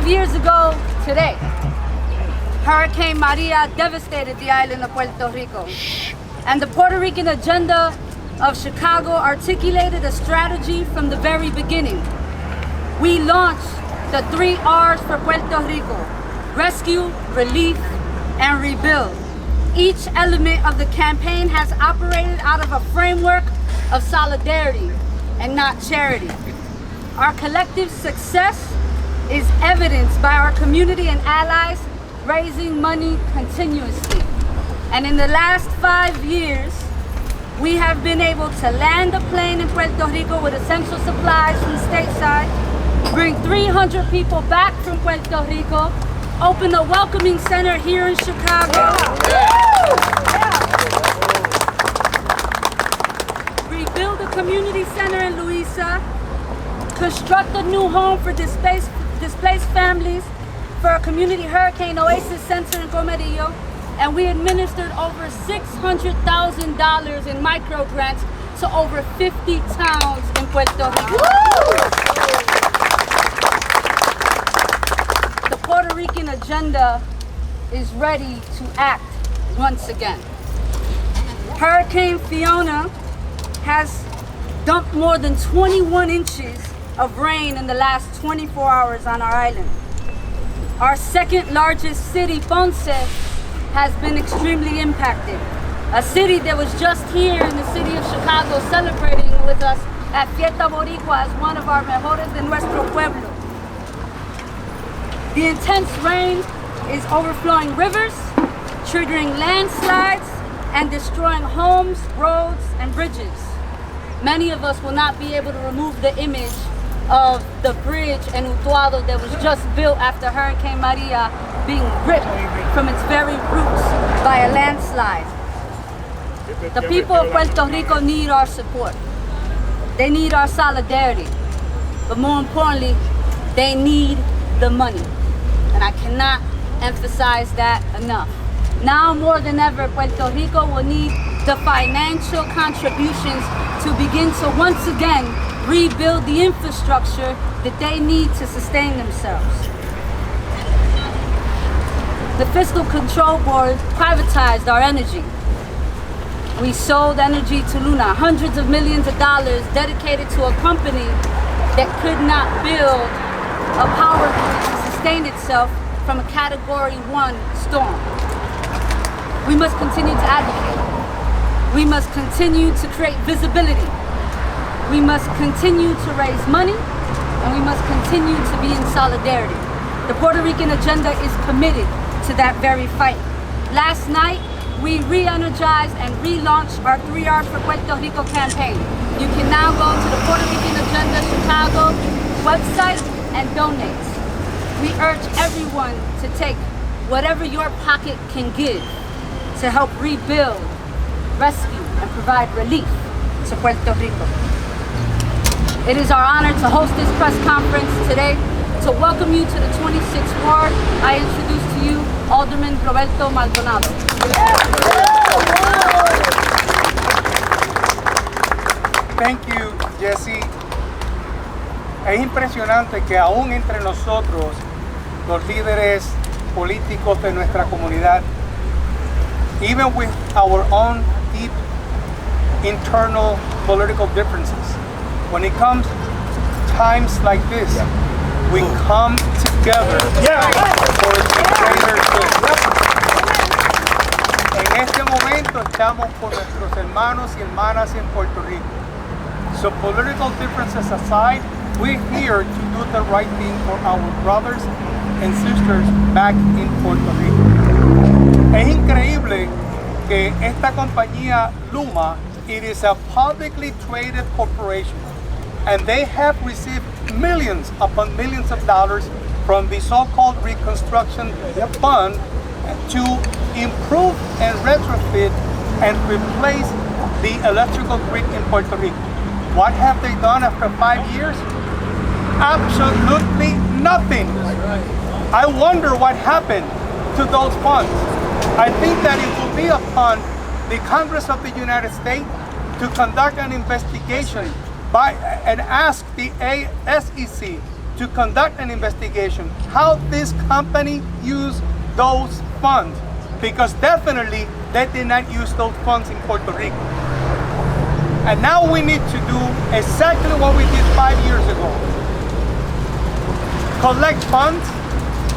5 years ago today, Hurricane Maria devastated the island of Puerto Rico. And the Puerto Rican agenda of Chicago articulated a strategy from the very beginning. We launched the 3 R's for Puerto Rico: rescue, relief, and rebuild. Each element of the campaign has operated out of a framework of solidarity and not charity. Our collective success is evidenced by our community and allies raising money continuously. And in the last 5 years, we have been able to land a plane in Puerto Rico with essential supplies from stateside, bring 300 people back from Puerto Rico, open a welcoming center here in Chicago, rebuild a community center in Louisa, construct a new home for displaced families for a community hurricane oasis center in Comerillo, and we administered over $600,000 in micro grants to over 50 towns in Puerto Rico. The Puerto Rican agenda is ready to act once again. Hurricane Fiona has dumped more than 21 inches of rain in the last 24 hours on our island. Our second largest city, Ponce, has been extremely impacted. A city that was just here in the city of Chicago celebrating with us at Fiesta Boricua as one of our mejores de nuestro pueblo. The intense rain is overflowing rivers, triggering landslides, and destroying homes, roads, and bridges. Many of us will not be able to remove the image of the bridge in Utuado that was just built after Hurricane Maria being ripped from its very roots by a landslide. The people of Puerto Rico need our support. They need our solidarity. But more importantly, they need the money. And I cannot emphasize that enough. Now more than ever, Puerto Rico will need the financial contributions to begin to once again rebuild the infrastructure that they need to sustain themselves. The Fiscal Control Board privatized our energy. We sold energy to Luna, hundreds of millions of dollars dedicated to a company that could not build a power grid to sustain itself from a Category 1 storm. We must continue to advocate. We must continue to create visibility. We must continue to raise money, and we must continue to be in solidarity. The Puerto Rican agenda is committed to that very fight. Last night, we re-energized and relaunched our 3 R's for Puerto Rico campaign. You can now go to the Puerto Rican Agenda Chicago website and donate. We urge everyone to take whatever your pocket can give to help rebuild, rescue, and provide relief to Puerto Rico. It is our honor to host this press conference today to welcome you to the 26th Ward. I introduce to you Alderman Roberto Maldonado. Thank you, Jesse. Es impresionante que aún entre nosotros, los líderes políticos de nuestra comunidad, even with our own deep internal political differences, when it comes to times like this, we come together for the greater good. En este momento estamos con nuestros hermanos y hermanas en Puerto Rico. So political differences aside, we're here to do the right thing for our brothers and sisters back in Puerto Rico. Es increíble que esta compañía Luma, it is a publicly traded corporation, and they have received millions upon millions of dollars from the so-called Reconstruction Fund to improve and retrofit and replace the electrical grid in Puerto Rico. What have they done after 5 years? Absolutely nothing. I wonder what happened to those funds. I think that it will be upon the Congress of the United States to conduct an investigation and ask the SEC to conduct an investigation how this company used those funds, because definitely they did not use those funds in Puerto Rico. And now we need to do exactly what we did 5 years ago. Collect funds,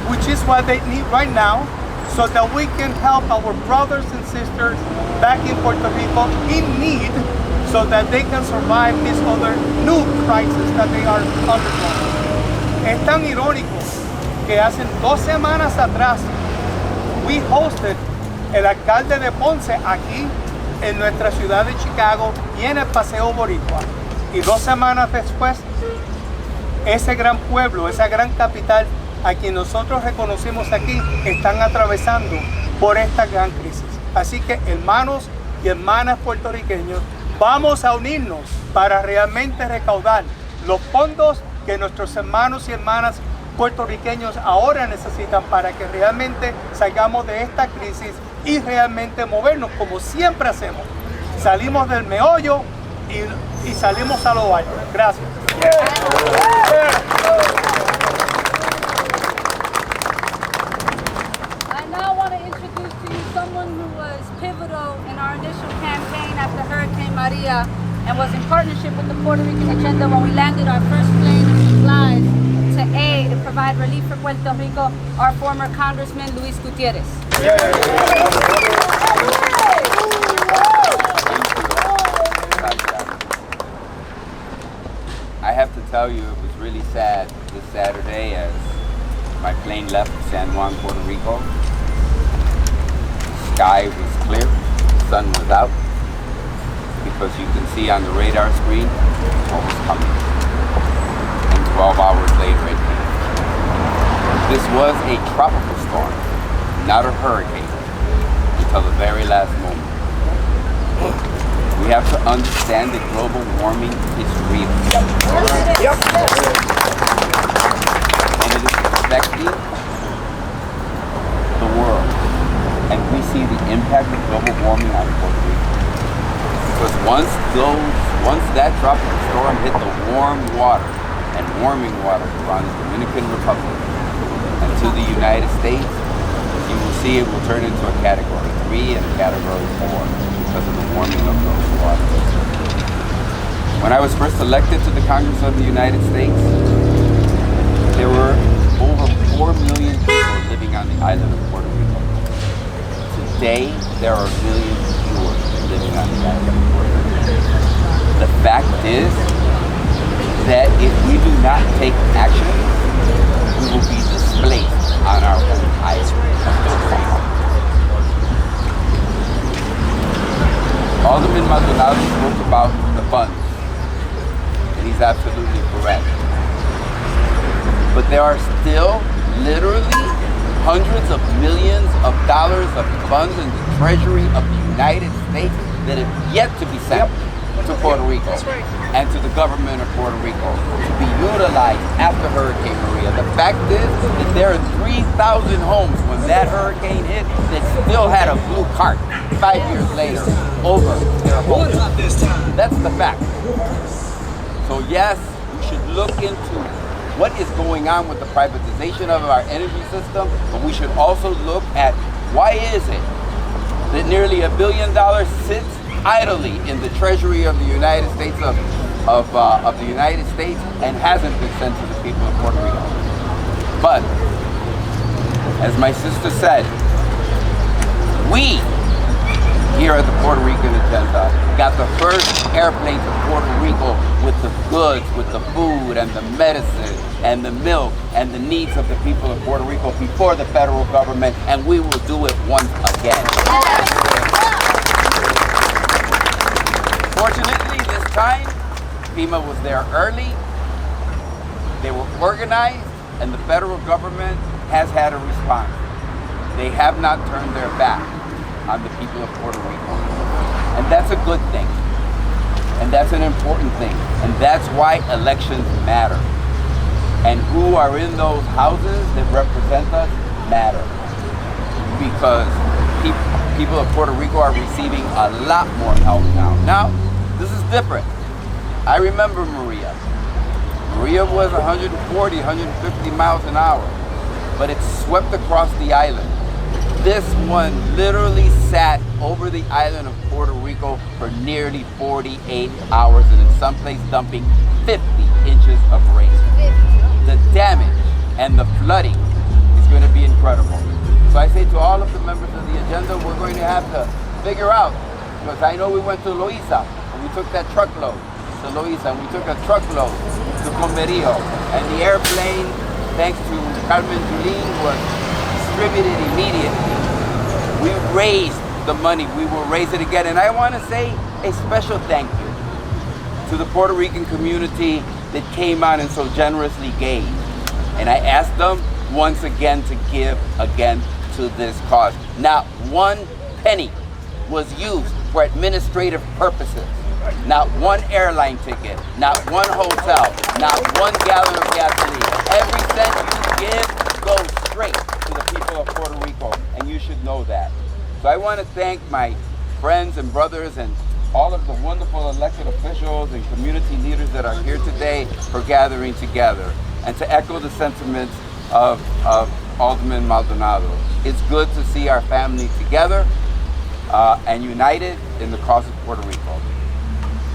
which is what they need right now, so that we can help our brothers and sisters back in Puerto Rico in need, so that they can survive this other new crisis that they are undergoing. Es tan irónico que hace 2 semanas atrás we hosted el alcalde de Ponce aquí en nuestra ciudad de Chicago y en el Paseo Boricua. Y 2 semanas después, ese gran pueblo, esa gran capital a quien nosotros reconocimos aquí, están atravesando por esta gran crisis. Así que, hermanos y hermanas puertorriqueños, vamos a unirnos para realmente recaudar los fondos que nuestros hermanos y hermanas puertorriqueños ahora necesitan para que realmente salgamos de esta crisis y realmente movernos como siempre hacemos. Salimos del meollo y salimos a lo alto. Gracias. I now want to introduce to you someone who was pivotal in our initial campaign after Hurricane Maria and was in partnership with the Puerto Rican agenda when we landed our first plane of supplies to aid and provide relief for Puerto Rico, our former Congressman Luis Gutierrez. I have to tell you, it was really sad this Saturday as my plane left San Juan, Puerto Rico. The sky was clear, the sun was out, because you can see on the radar screen what was coming. And 12 hours later it came. This was a tropical storm, not a hurricane, until the very last moment. We have to understand that global warming is real. Yep. And it is affecting the world. And we see the impact of global warming on Puerto Rico. Because once that tropical storm hit the warm water and warming water around the Dominican Republic and to the United States, you will see it will turn into a category 3 and a category 4 because of the warming of those waters. When I was first elected to the Congress of the United States, there were over 4 million people living on the island of Puerto Rico. Today, there are millions fewer living on the island of Puerto Rico. The fact is that if we do not take action, we will be displaced on our own island of Puerto Rico. Alderman Maldonado spoke about the funds, and he's absolutely correct. But there are still literally hundreds of millions of dollars of funds in the Treasury of the United States that have yet to be sent to Puerto Rico and to the government of Puerto Rico to be utilized after Hurricane Maria. The fact is that there are 3,000 homes when that hurricane hit that still had a blue cart 5 years later over their homes. That's the fact. So yes, we should look into what is going on with the privatization of our energy system, but we should also look at why is it that nearly $1 billion sits idly in the Treasury of the United States of the United States and hasn't been sent to the people of Puerto Rico. But as my sister said, we here at the Puerto Rican Agenda got the first airplane to Puerto Rico with the goods, with the food and the medicine and the milk and the needs of the people of Puerto Rico before the federal government, and we will do it once again. Fortunately, this time, FEMA was there early, they were organized, and the federal government has had a response. They have not turned their back on the people of Puerto Rico. And that's a good thing. And that's an important thing. And that's why elections matter. And who are in those houses that represent us matter. Because people of Puerto Rico are receiving a lot more help now. Now, this is different. I remember Maria. Maria was 140, 150 miles an hour, but it swept across the island. This one literally sat over the island of Puerto Rico for nearly 48 hours, and in some places dumping 50 inches of rain. The damage and the flooding is going to be incredible. So I say to all of the members of the agenda, we're going to have to figure out, because I know we went to Loíza, and we took that truckload to Loíza, and we took a truckload to Comerío, and the airplane, thanks to Carmen Julín, was distributed immediately. We raised the money, we will raise it again, and I want to say a special thank you to the Puerto Rican community that came out and so generously gave. And I asked them once again to give again to this cause. Not one penny was used for administrative purposes. Not one airline ticket, not one hotel, not one gallon of gasoline. Every cent you give goes straight to the people of Puerto Rico, and you should know that. So I want to thank my friends and brothers and all of the wonderful elected officials and community leaders that are here today for gathering together, and to echo the sentiments of Alderman Maldonado. It's good to see our family together and united in the cause of Puerto Rico.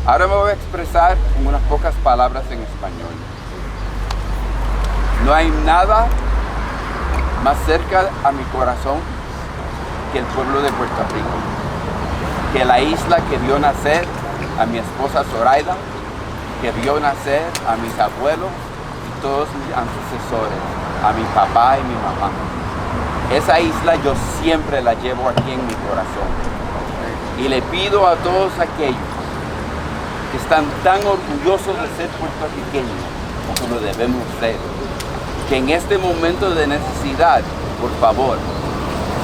Ahora me voy a expresar con unas pocas palabras en español. No hay nada más cerca a mi corazón que el pueblo de Puerto Rico, que la isla que vio nacer a mi esposa Zoraida, que vio nacer a mis abuelos y todos mis antecesores, a mi papá y mi mamá. Esa isla yo siempre la llevo aquí en mi corazón. Y le pido a todos aquellos que están tan orgullosos de ser puertorriqueños, como lo debemos ser, que en este momento de necesidad, por favor,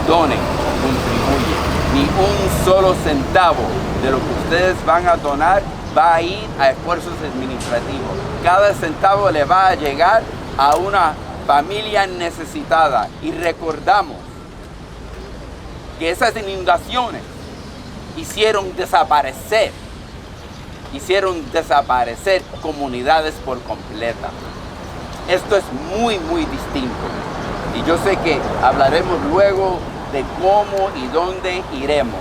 donen, contribuyen. Ni un solo centavo de lo que ustedes van a donar va a ir a esfuerzos administrativos. Cada centavo le va a llegar a una familia necesitada. Y recordamos que esas inundaciones hicieron desaparecer comunidades por completa. Esto es muy, muy distinto. Y yo sé que hablaremos luego de cómo y dónde iremos.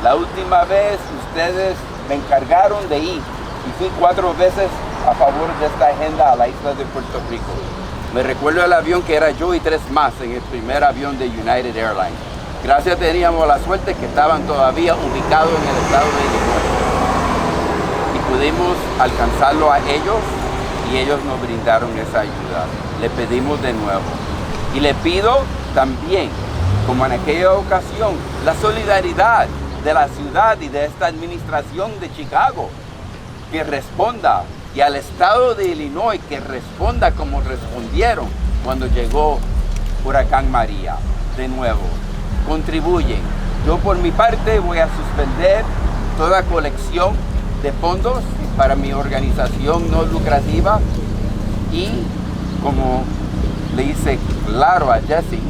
La última vez ustedes me encargaron de ir y fui 4 veces a favor de esta agenda a la isla de Puerto Rico. Me recuerdo el avión que era yo y 3 más en el primer avión de United Airlines. Gracias, teníamos la suerte que estaban todavía ubicados en el estado de Illinois. Y pudimos alcanzarlo a ellos y ellos nos brindaron esa ayuda. Le pedimos de nuevo. Y le pido también, como en aquella ocasión, la solidaridad de la ciudad y de esta administración de Chicago, que responda, y al estado de Illinois que responda como respondieron cuando llegó Huracán María. De nuevo, contribuyen. Yo por mi parte voy a suspender toda colección de fondos para mi organización no lucrativa, y como le hice claro a Jesse,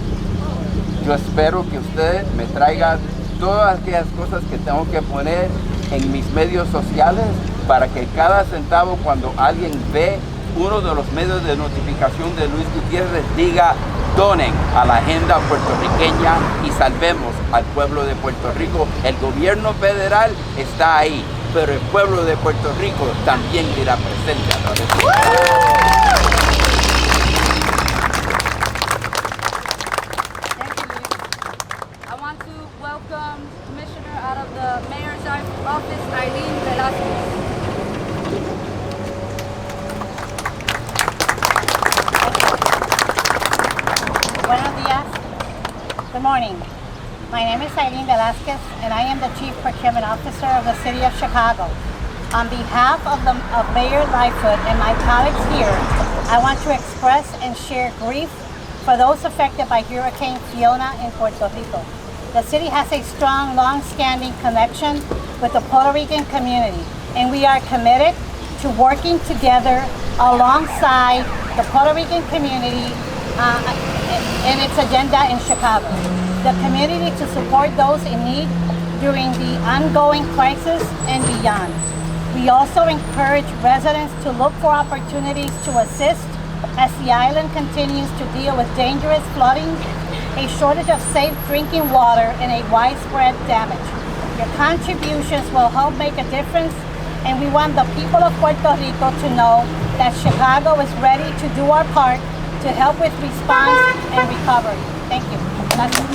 yo espero que usted me traiga todas aquellas cosas que tengo que poner en mis medios sociales para que cada centavo, cuando alguien ve uno de los medios de notificación de Luis Gutiérrez, diga: donen a la agenda puertorriqueña y salvemos al pueblo de Puerto Rico. El gobierno federal está ahí, pero el pueblo de Puerto Rico también irá presente a través de welcome Commissioner out of the Mayor's Office, Eileen Velázquez. Buenos dias. Good morning. My name is Eileen Velázquez, and I am the Chief Procurement Officer of the City of Chicago. On behalf of Mayor Lightfoot and my colleagues here, I want to express and share grief for those affected by Hurricane Fiona in Puerto Rico. The city has a strong, long-standing connection with the Puerto Rican community, and we are committed to working together alongside the Puerto Rican community and its agenda in Chicago. The community to support those in need during the ongoing crisis and beyond. We also encourage residents to look for opportunities to assist as the island continues to deal with dangerous flooding, a shortage of safe drinking water, and a widespread damage. Your contributions will help make a difference, and we want the people of Puerto Rico to know that Chicago is ready to do our part to help with response and recovery. Thank you. That's it.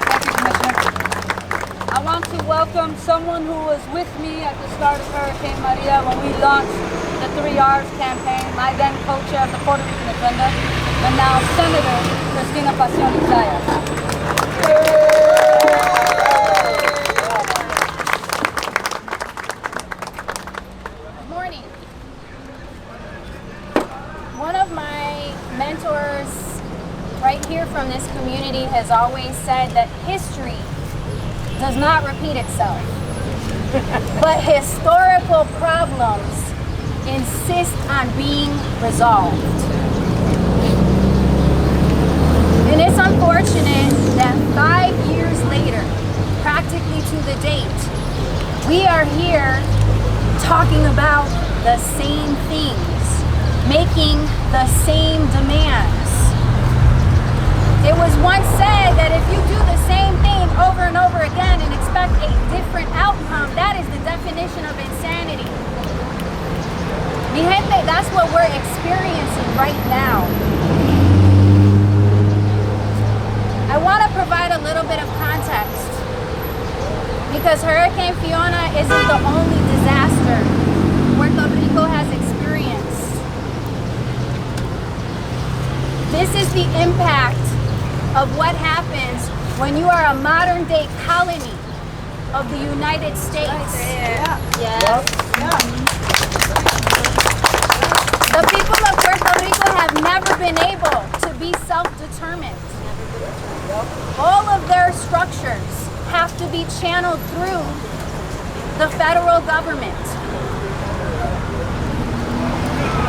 Thank you, Commissioner. I want to welcome someone who was with me at the start of Hurricane Maria when we launched the 3 R's campaign, my then co-chair of the Puerto Rican agenda, and now Senator Cristina Pacioni-Zayas. Good morning. One of my mentors right here from this community has always said that history does not repeat itself, but historical problems insist on being resolved. And it's unfortunate that 5 years later, practically to the date, we are here talking about the same things, making the same demands. It was once said that if you do the same thing over and over again and expect a different outcome, that is the definition of insanity. Mi gente, that's what we're experiencing right now. I want to provide a little bit of context because Hurricane Fiona isn't the only disaster Puerto Rico has experienced. This is the impact of what happens when you are a modern day colony of the United States. Yes. The people of Puerto Rico have never been able to be self-determined. All of their structures have to be channeled through the federal government.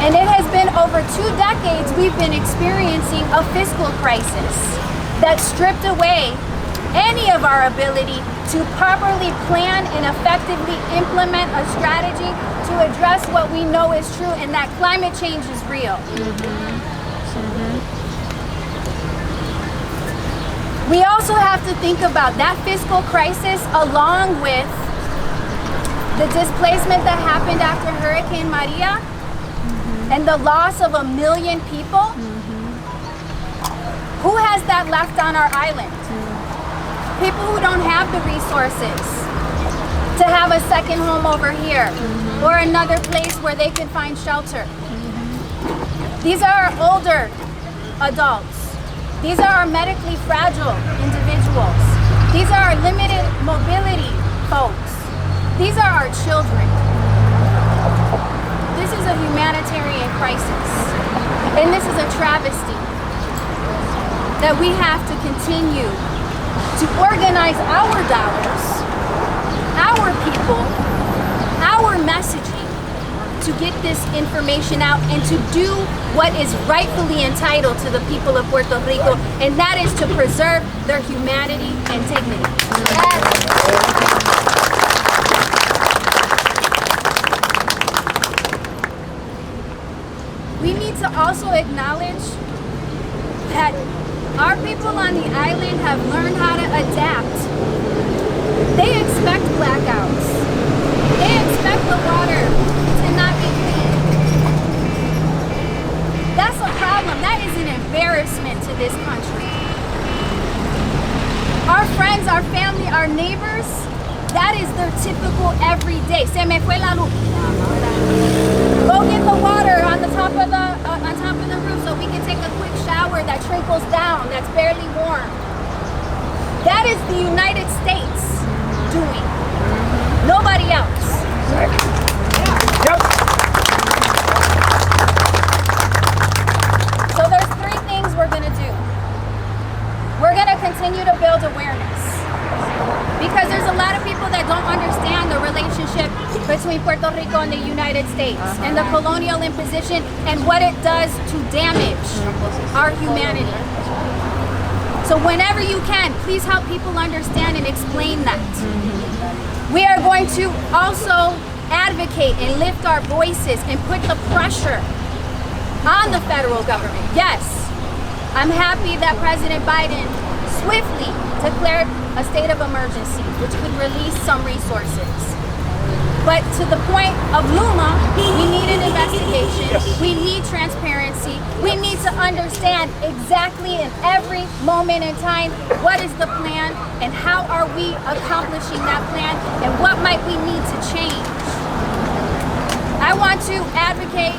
And it has been over 2 decades we've been experiencing a fiscal crisis that stripped away any of our ability to properly plan and effectively implement a strategy to address what we know is true, and that climate change is real. We also have to think about that fiscal crisis along with the displacement that happened after Hurricane Maria and the loss of 1 million people. Who has that left on our island? People who don't have the resources to have a second home over here or another place where they can find shelter. These are our older adults. These are our medically fragile individuals. These are our limited mobility folks. These are our children. This is a humanitarian crisis, and this is a travesty that we have to continue to organize our dollars, our people, our messaging to get this information out and to do what is rightfully entitled to the people of Puerto Rico, and that is to preserve their humanity and dignity. We need to also acknowledge that our people on the island have learned how to adapt. They expect blackouts. They expect the water to not be clean. That's a problem. That is an embarrassment to this country. Our friends, our family, our neighbors, that is their typical everyday. Se me fue la luz. Go get the water on top of the roof so we can take a quick shower that trickles down, that's barely warm. That is the United States doing. Nobody else. So there's 3 things we're gonna do. We're gonna continue to build awareness, because there's a lot of people that don't understand the relationship between Puerto Rico and the United States and the colonial imposition and what it does to damage our humanity. So whenever you can, please help people understand and explain that. We are going to also advocate and lift our voices and put the pressure on the federal government. Yes, I'm happy that President Biden swiftly declared a state of emergency, which could release some resources. But to the point of Luma, we need an investigation, we need transparency, we need to understand exactly in every moment in time what is the plan and how are we accomplishing that plan and what might we need to change. I want to advocate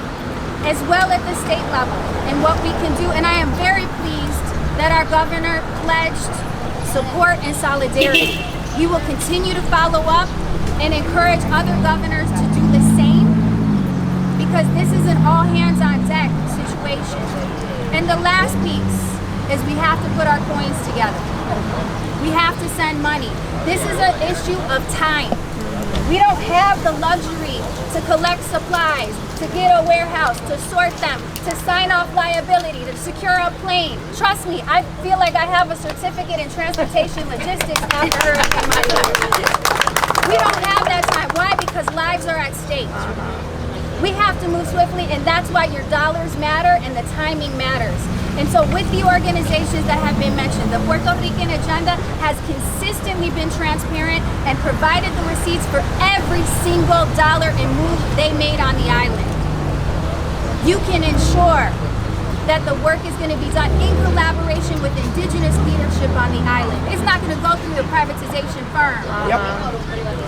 as well at the state level and what we can do, and I am very pleased that our governor pledged support and solidarity. We will continue to follow up and encourage other governors to do the same, because this is an all hands on deck situation. And the last piece is we have to put our coins together. We have to send money. This is an issue of time. We don't have the luxury to collect supplies, to get a warehouse, to sort them, to sign off liability, to secure a plane. Trust me, I feel like I have a certificate in transportation logistics after Hurricane Maria. We don't have that time. Why? Because lives are at stake. We have to move swiftly, and that's why your dollars matter and the timing matters. And so with the organizations that have been mentioned, the Puerto Rican agenda has consistently been transparent and provided the receipts for every single dollar and move they made on the island. You can ensure that the work is going to be done in collaboration with indigenous leadership on the island. It's not going to go through the privatization firm.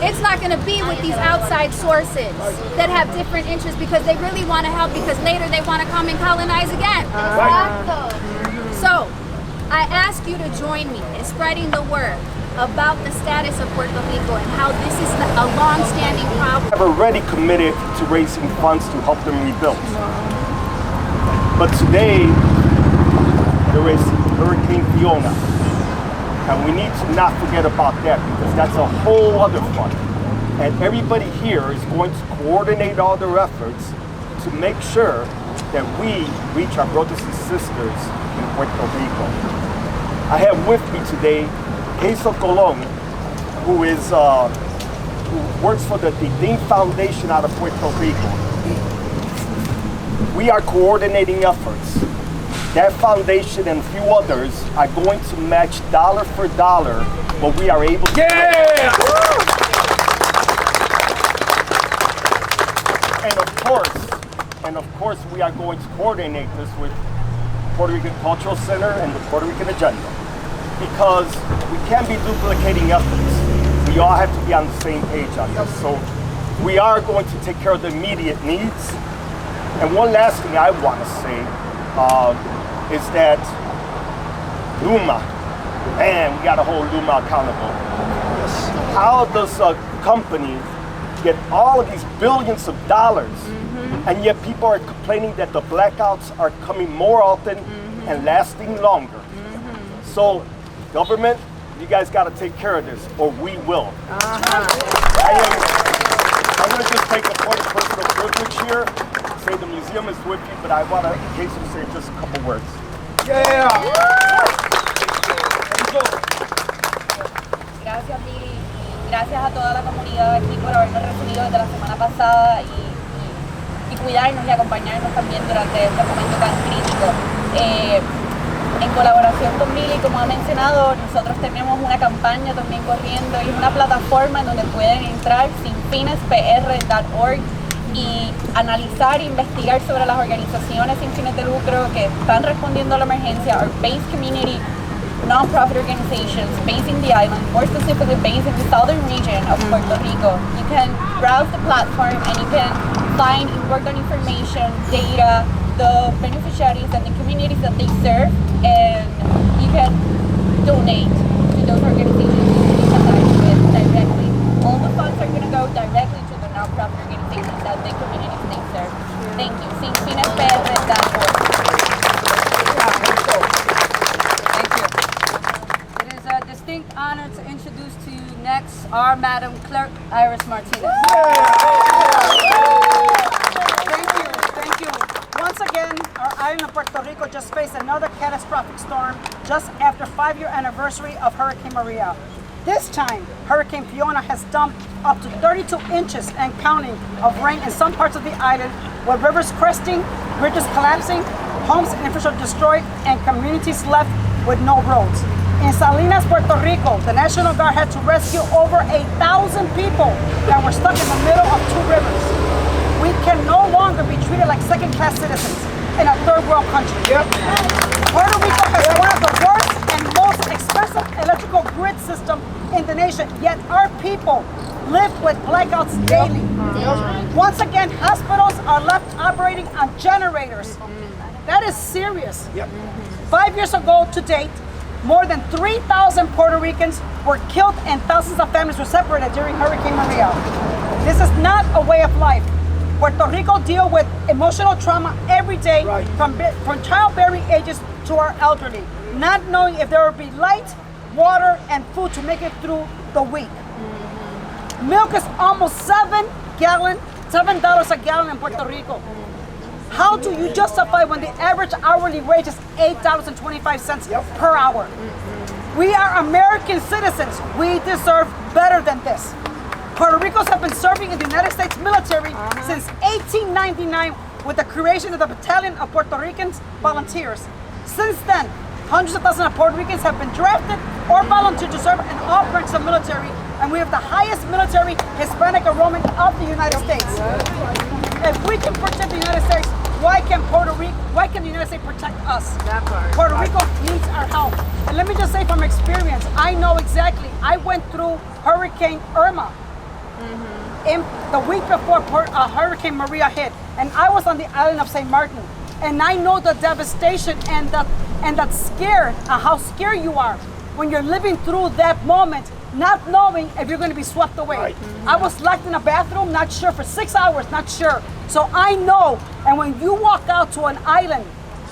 It's not going to be with these outside sources that have different interests because they really want to help, because later they want to come and colonize again. So I ask you to join me in spreading the word about the status of Puerto Rico and how this is a long-standing problem. I've already committed to raising funds to help them rebuild. But today, there is Hurricane Fiona. And we need to not forget about that, because that's a whole other fund. And everybody here is going to coordinate all their efforts to make sure that we reach our brothers and sisters in Puerto Rico. I have with me today Hazel Colon, who works for the Didin Foundation out of Puerto Rico. We are coordinating efforts. That foundation and a few others are going to match dollar for dollar what we are able to do. And of course, we are going to coordinate this with Puerto Rican Cultural Center and the Puerto Rican Agenda, because we can't be duplicating efforts. We all have to be on the same page on this. So we are going to take care of the immediate needs. And one last thing I want to say is that Luma, man, we got to hold Luma accountable. How does a company get all of these billions of dollars, and yet people are complaining that the blackouts are coming more often and lasting longer? So, government, you guys got to take care of this, or we will. I'm going to just take a point of personal privilege here. Say the museum is with you, but I want to, in case you say just a couple words. Gracias, Didi. Gracias a toda la comunidad aquí por habernos recibido desde la semana pasada y cuidarnos y acompañarnos también durante este momento tan crítico. En colaboración con Billy, como ha mencionado, nosotros tenemos una campaña también corriendo y una plataforma en donde pueden entrar sinfinespr.org y analizar e investigar sobre las organizaciones sin fines de lucro que están respondiendo a la emergencia, or based community non-profit organizations based in the island, more specifically based in the southern region of Puerto Rico. You can browse the platform and you can find important information, data, the beneficiaries and the communities that they serve, and you can donate to those organizations you can directly. All the funds are going to go directly to the non-profit organizations that the communities they serve. Thank you. sinfinespr.org. Distinct honor to introduce to you next our Madam Clerk Iris Martinez. Thank you. Once again, our island of Puerto Rico just faced another catastrophic storm just after 5-year anniversary of Hurricane Maria. This time, Hurricane Fiona has dumped up to 32 inches and counting of rain in some parts of the island, with rivers cresting, bridges collapsing, homes and infrastructure destroyed, and communities left with no roads. In Salinas, Puerto Rico, the National Guard had to rescue over 1,000 people that were stuck in the middle of two rivers. We can no longer be treated like second-class citizens in a third world country. Puerto Rico has one of the worst and most expensive electrical grid system in the nation, yet our people live with blackouts daily. Once again, hospitals are left operating on generators. That is serious. 5 years ago to date, more than 3,000 Puerto Ricans were killed and thousands of families were separated during Hurricane Maria. This is not a way of life. Puerto Rico deal with emotional trauma every day, from childbearing ages to our elderly, not knowing if there will be light, water, and food to make it through the week. Milk is almost $7 a gallon in Puerto Rico. How do you justify when the average hourly wage is $8.25 per hour? We are American citizens. We deserve better than this. Puerto Ricans have been serving in the United States military since 1899 with the creation of the Battalion of Puerto Ricans Volunteers. Since then, hundreds of thousands of Puerto Ricans have been drafted or volunteered to serve in all branches of military, and we have the highest military Hispanic enrollment of the United States. If we can protect the United States, why can the United States protect us? Puerto Rico needs our help. And let me just say from experience, I know exactly. I went through Hurricane Irma in the week before Hurricane Maria hit, and I was on the island of St. Martin, and I know the devastation and that scare, how scared you are when you're living through that moment, not knowing if you're going to be swept away. I was locked in a bathroom, not sure, for 6 hours, not sure. So I know, and when you walk out to an island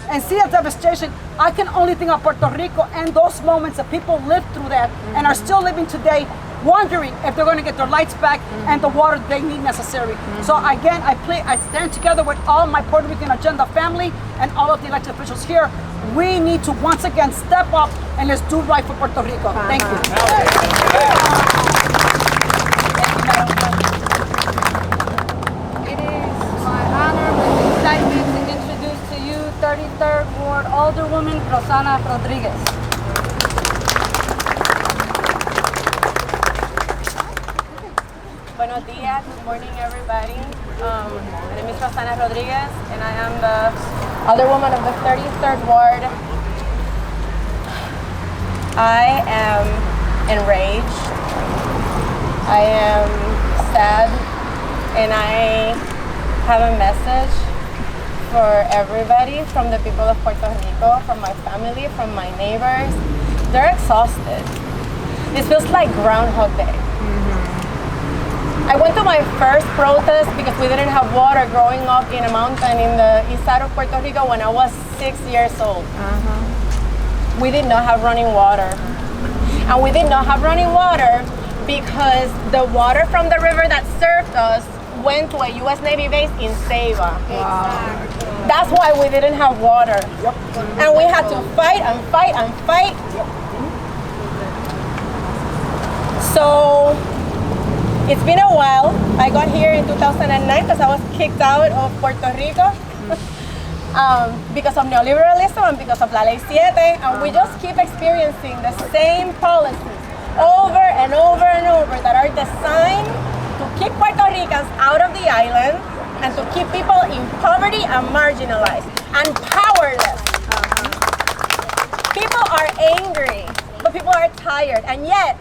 and see the devastation, I can only think of Puerto Rico and those moments that people lived through that and are still living today, wondering if they're going to get their lights back and the water they need necessary. So again, I stand together with all my Puerto Rican Agenda family and all of the elected officials here. We need to once again step up and let's do right for Puerto Rico. Thank you. It is my honor with excitement to introduce to you 33rd Ward Alderwoman Rosana Rodriguez. Buenos días, good morning everybody. My name is Rosana Rodriguez and I am the Alderwoman of the 33rd Ward. I am enraged, I am sad, and I have a message for everybody, from the people of Puerto Rico, from my family, from my neighbors. They're exhausted. This feels like Groundhog Day. I went to my first protest because we didn't have water growing up in a mountain in the east side of Puerto Rico when I was 6 years old. We did not have running water. And we did not have running water because the water from the river that served us went to a U.S. Navy base in Ceiba. That's why we didn't have water. And we had to fight and fight and fight. So it's been a while. I got here in 2009 because I was kicked out of Puerto Rico because of neoliberalism and because of La Ley 7, and we just keep experiencing the same policies over and over and over that are designed to keep Puerto Ricans out of the island and to keep people in poverty and marginalized and powerless. People are angry, but people are tired, and yet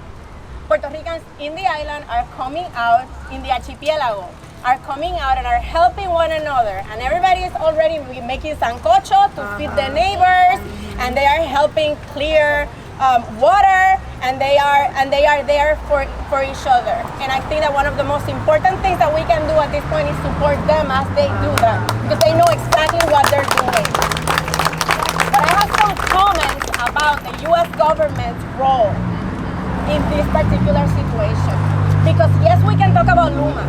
Puerto Ricans in the island are coming out, in the archipelago, are coming out and are helping one another. And everybody is already making sancocho to feed the neighbors, and they are helping clear water, and they are there for each other. And I think that one of the most important things that we can do at this point is support them as they do that, because they know exactly what they're doing. But I have some comments about the U.S. government's role in this particular situation. Because yes, we can talk about Luma.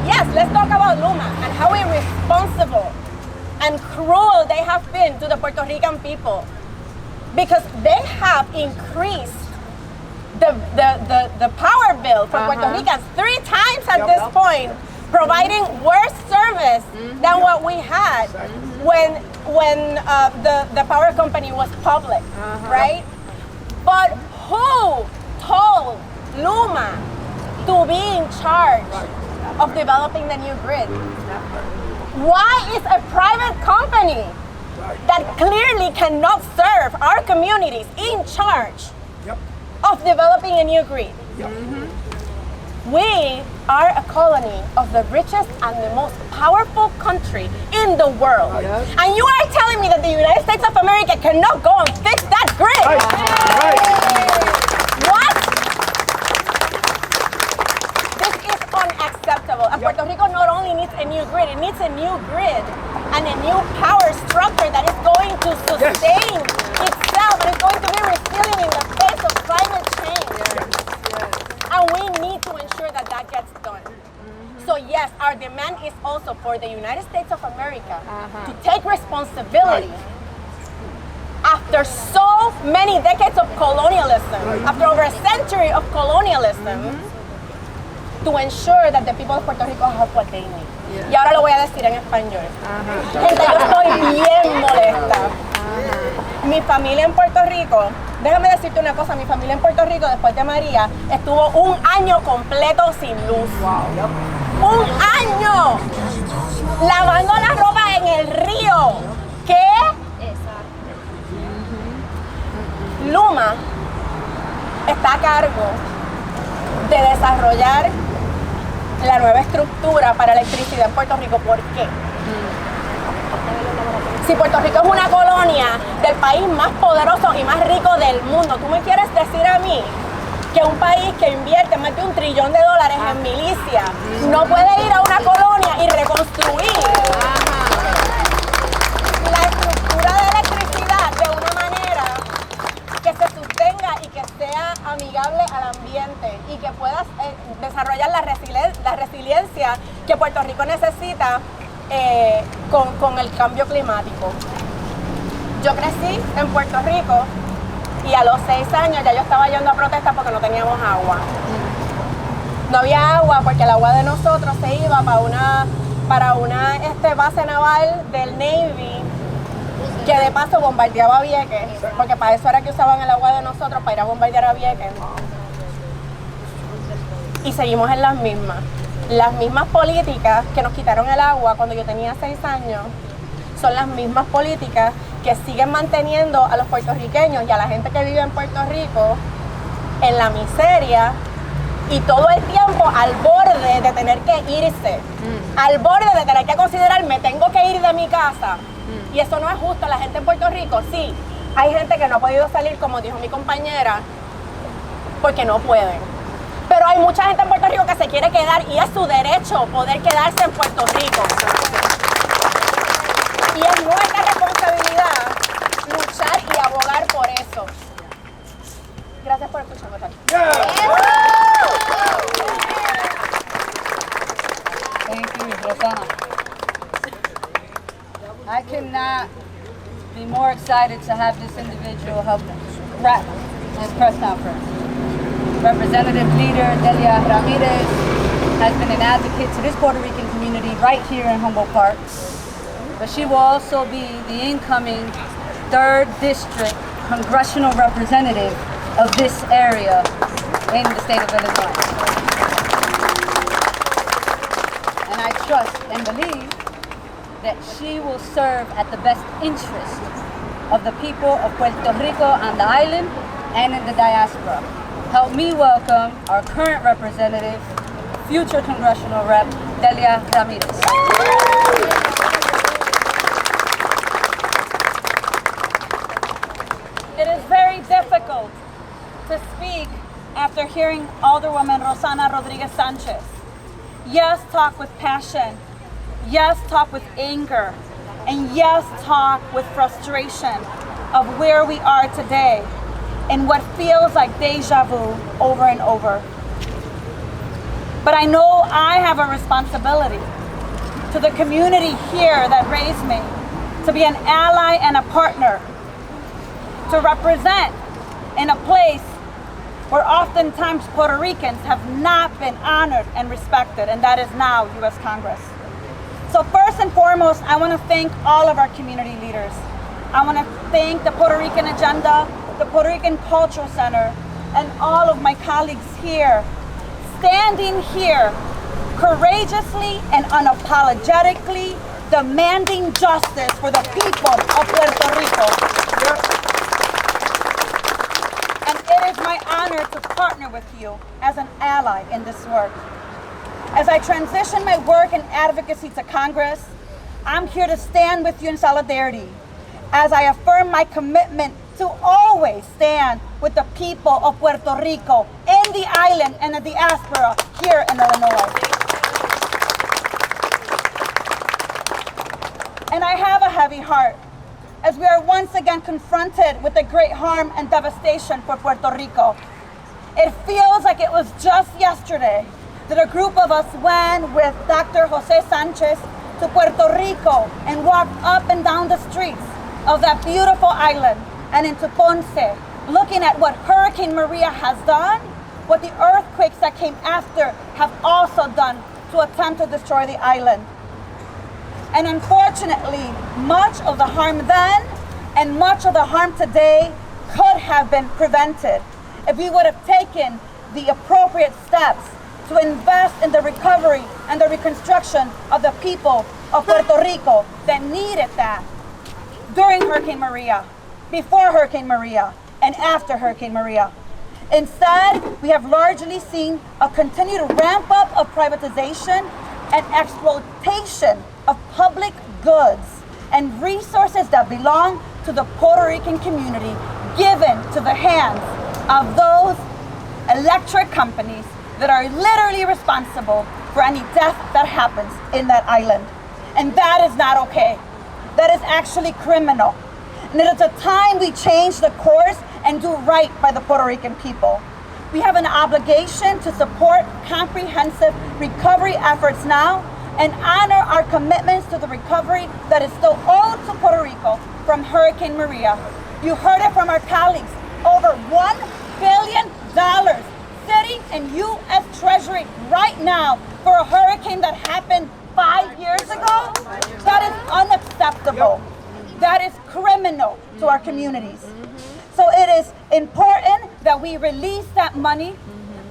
Yes, let's talk about Luma and how irresponsible and cruel they have been to the Puerto Rican people. Because they have increased the power bill for Puerto Ricans 3 times at this point, providing worse service than what we had when the power company was public, right? But who told Luma to be in charge of developing the new grid? Why is a private company that clearly cannot serve our communities in charge of developing a new grid? We are a colony of the richest and the most powerful country in the world. And you are telling me that the United States of America cannot go and fix that grid? What? This is unacceptable. And Puerto Rico not only needs a new grid, it needs a new grid and a new power structure that is going to sustain itself and is going to be resilient in the face of climate change. And we need to ensure that that gets done. So yes, our demand is also for the United States of America to take responsibility after so many decades of colonialism, after over a century of colonialism, to ensure that the people of Puerto Rico have what they need. Y ahora lo voy a decir en español. Gente, yo estoy bien molesta. Mi familia en Puerto Rico, déjame decirte una cosa, mi familia en Puerto Rico después de María estuvo un año completo sin luz. ¡Un año! Lavando la ropa en el río. ¿Qué? Luma está a cargo de desarrollar la nueva estructura para electricidad en Puerto Rico. ¿Por qué? Si Puerto Rico es una colonia del país más poderoso y más rico del mundo, ¿tú me quieres decir a mí que un país que invierte más de $1 trillón en milicia no puede ir a una colonia y reconstruir la estructura de electricidad de una manera que se sostenga y que sea amigable al ambiente y que pueda desarrollar la resiliencia que Puerto Rico necesita con el cambio climático? Yo crecí en Puerto Rico y a los 6 años ya yo estaba yendo a protestas porque no teníamos agua. No había agua porque el agua de nosotros se iba para una base naval del Navy que de paso bombardeaba Vieques, porque para eso era que usaban el agua de nosotros, para ir a bombardear a Vieques. Y seguimos en las mismas políticas que nos quitaron el agua cuando yo tenía 6 años, son las mismas políticas que siguen manteniendo a los puertorriqueños y a la gente que vive en Puerto Rico en la miseria y todo el tiempo al borde de tener que irse, al borde de tener que considerar me tengo que ir de mi casa. Y eso no es justo. La gente en Puerto Rico, sí, hay gente que no ha podido salir, como dijo mi compañera, porque no pueden. Pero hay mucha gente en Puerto Rico que se quiere quedar y es su derecho poder quedarse en Puerto Rico. Y es nuestra responsabilidad luchar y abogar por eso. Gracias por escucharme. Thank you, Rosana. I cannot be more excited to have this individual help wrap this press conference. Representative leader Delia Ramirez has been an advocate to this Puerto Rican community right here in Humboldt Park, but she will also be the incoming 3rd District Congressional Representative of this area in the state of Illinois. And I trust and believe that she will serve at the best interest of the people of Puerto Rico on the island and in the diaspora. Help me welcome our current representative, future congressional rep, Delia Ramirez. It is very difficult to speak after hearing Alderwoman Rosana Rodriguez Sanchez. Yes, talk with passion. Yes, talk with anger. And yes, talk with frustration of where we are today and what feels like deja vu over and over. But I know I have a responsibility to the community here that raised me to be an ally and a partner, to represent in a place where oftentimes Puerto Ricans have not been honored and respected, and that is now U.S. Congress. So first and foremost, I want to thank all of our community leaders. I want to thank the Puerto Rican Agenda, the Puerto Rican Cultural Center, and all of my colleagues here, standing here courageously and unapologetically demanding justice for the people of Puerto Rico. And it is my honor to partner with you as an ally in this work. As I transition my work and advocacy to Congress, I'm here to stand with you in solidarity as I affirm my commitment to always stand with the people of Puerto Rico in the island and the diaspora here in Illinois. And I have a heavy heart as we are once again confronted with the great harm and devastation for Puerto Rico. It feels like it was just yesterday that a group of us went with Dr. Jose Sanchez to Puerto Rico and walked up and down the streets of that beautiful island and into Ponce, looking at what Hurricane Maria has done, what the earthquakes that came after have also done to attempt to destroy the island. And unfortunately, much of the harm then and much of the harm today could have been prevented if we would have taken the appropriate steps to invest in the recovery and the reconstruction of the people of Puerto Rico that needed that during Hurricane Maria, before Hurricane Maria, and after Hurricane Maria. Instead, we have largely seen a continued ramp up of privatization and exploitation of public goods and resources that belong to the Puerto Rican community given to the hands of those electric companies that are literally responsible for any death that happens in that island. And that is not okay. That is actually criminal. And it is a time we change the course and do right by the Puerto Rican people. We have an obligation to support comprehensive recovery efforts now and honor our commitments to the recovery that is still owed to Puerto Rico from Hurricane Maria. You heard it from our colleagues, over $1 billion sitting in U.S. Treasury right now for a hurricane that happened 5 years ago. That is unacceptable. That is criminal to our communities. So it is important that we release that money.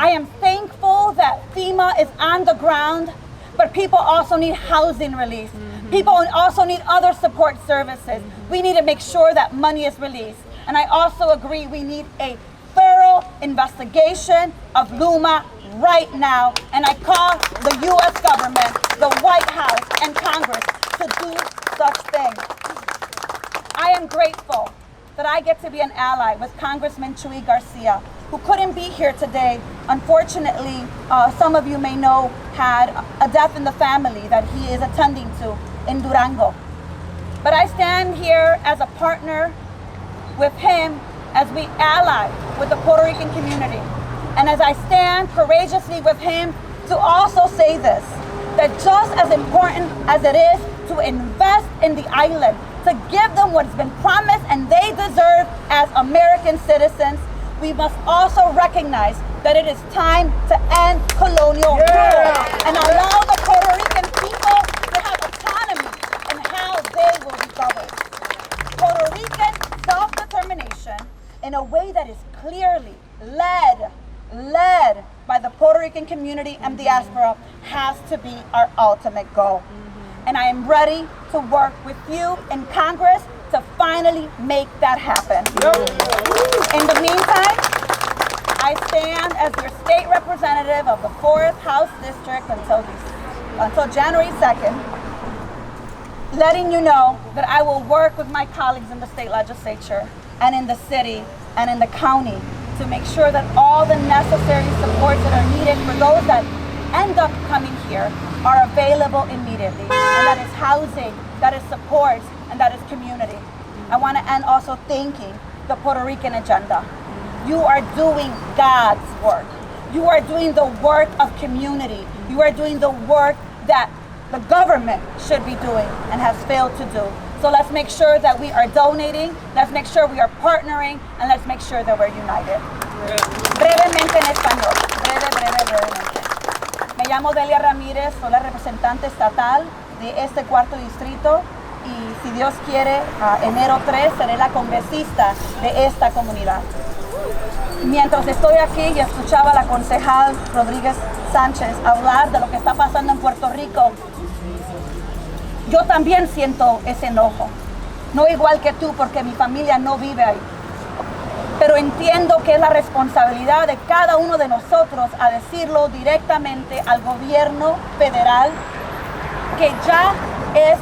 I am thankful that FEMA is on the ground, but people also need housing relief. People also need other support services. We need to make sure that money is released. And I also agree we need a thorough investigation of Luma right now. And I call the U.S. government, the White House, and Congress to do such things. I am grateful that I get to be an ally with Congressman Chuy Garcia, who couldn't be here today. Unfortunately, some of you may know, had a death in the family that he is attending to in Durango. But I stand here as a partner with him as we ally with the Puerto Rican community. And as I stand courageously with him to also say this, that just as important as it is to invest in the island, to give them what's been promised and they deserve as American citizens, we must also recognize that it is time to end colonial rule and allow the Puerto Rican people to have autonomy in how they will be governed. Puerto Rican self-determination in a way that is clearly led by the Puerto Rican community and diaspora has to be our ultimate goal. And I am ready to work with you in Congress to finally make that happen. In the meantime, I stand as your state representative of the 4th House District until January 2nd, letting you know that I will work with my colleagues in the state legislature and in the city and in the county to make sure that all the necessary supports that are needed for those that end up coming here are available immediately. And that is housing, that is support, and that is community. I want to end also thanking the Puerto Rican Agenda. You are doing God's work. You are doing the work of community. You are doing the work that the government should be doing and has failed to do. So let's make sure that we are donating, let's make sure we are partnering, and let's make sure that we're united. brevemente en español. Brevemente. Me llamo Delia Ramírez, soy la representante estatal de este cuarto distrito y si Dios quiere, enero 3 seré la congresista de esta comunidad. Mientras estoy aquí y escuchaba a la concejal Rodríguez Sánchez hablar de lo que está pasando en Puerto Rico, yo también siento ese enojo. No igual que tú, porque mi familia no vive ahí. Pero entiendo que es la responsabilidad de cada uno de nosotros a decirlo directamente al gobierno federal que ya es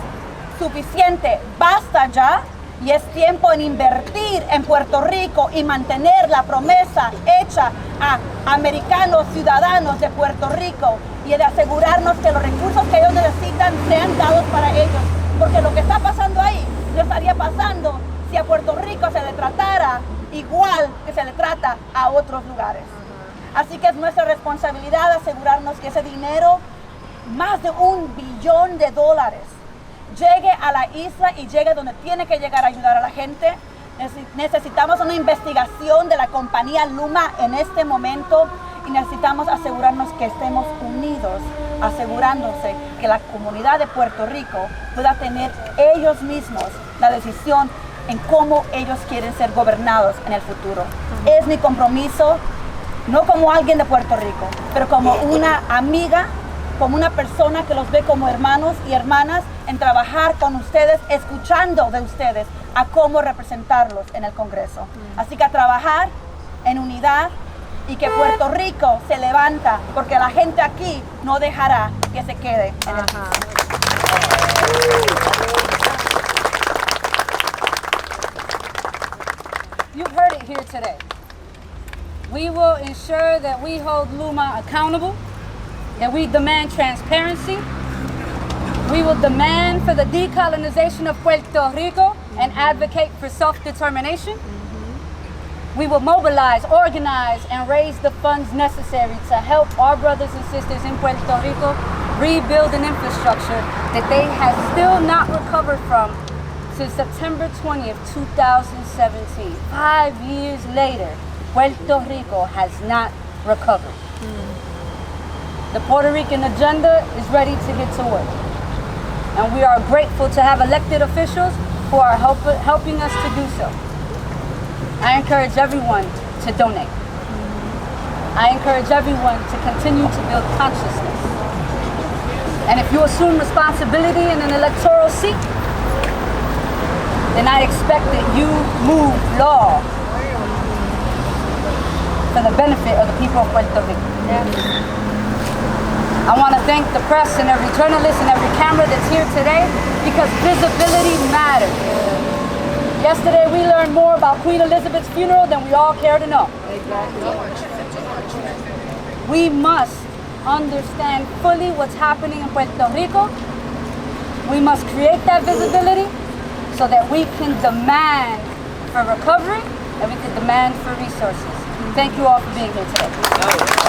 suficiente, basta ya, y es tiempo en invertir en Puerto Rico y mantener la promesa hecha a americanos ciudadanos de Puerto Rico y de asegurarnos que los recursos que ellos necesitan sean dados para ellos. Porque lo que está pasando ahí no estaría pasando si a Puerto Rico se le tratara igual que se le trata a otros lugares. Así que es nuestra responsabilidad asegurarnos que ese dinero, más de $1 billón, llegue a la isla y llegue donde tiene que llegar a ayudar a la gente. Necesitamos una investigación de la compañía Luma en este momento y necesitamos asegurarnos que estemos unidos, asegurándose que la comunidad de Puerto Rico pueda tener ellos mismos la decisión en cómo ellos quieren ser gobernados en el futuro. Es mi compromiso, no como alguien de Puerto Rico, pero como una amiga, como una persona que los ve como hermanos y hermanas, en trabajar con ustedes, escuchando de ustedes a cómo representarlos en el Congreso. Así que a trabajar en unidad y que Puerto Rico se levanta, porque la gente aquí no dejará que se quede en el piso. You've heard it here today. We will ensure that we hold Luma accountable, that we demand transparency. We will demand for the decolonization of Puerto Rico and advocate for self-determination. We will mobilize, organize, and raise the funds necessary to help our brothers and sisters in Puerto Rico rebuild an infrastructure that they have still not recovered from since September 20th, 2017. 5 years later, Puerto Rico has not recovered. The Puerto Rican agenda is ready to get to work. And we are grateful to have elected officials who are helping us to do so. I encourage everyone to donate. I encourage everyone to continue to build consciousness. And if you assume responsibility in an electoral seat, then I expect that you move law for the benefit of the people of Puerto Rico. I want to thank the press and every journalist and every camera that's here today because visibility matters. Yesterday we learned more about Queen Elizabeth's funeral than we all care to know. We must understand fully what's happening in Puerto Rico. We must create that visibility so that we can demand for recovery and we can demand for resources. Thank you all for being here today.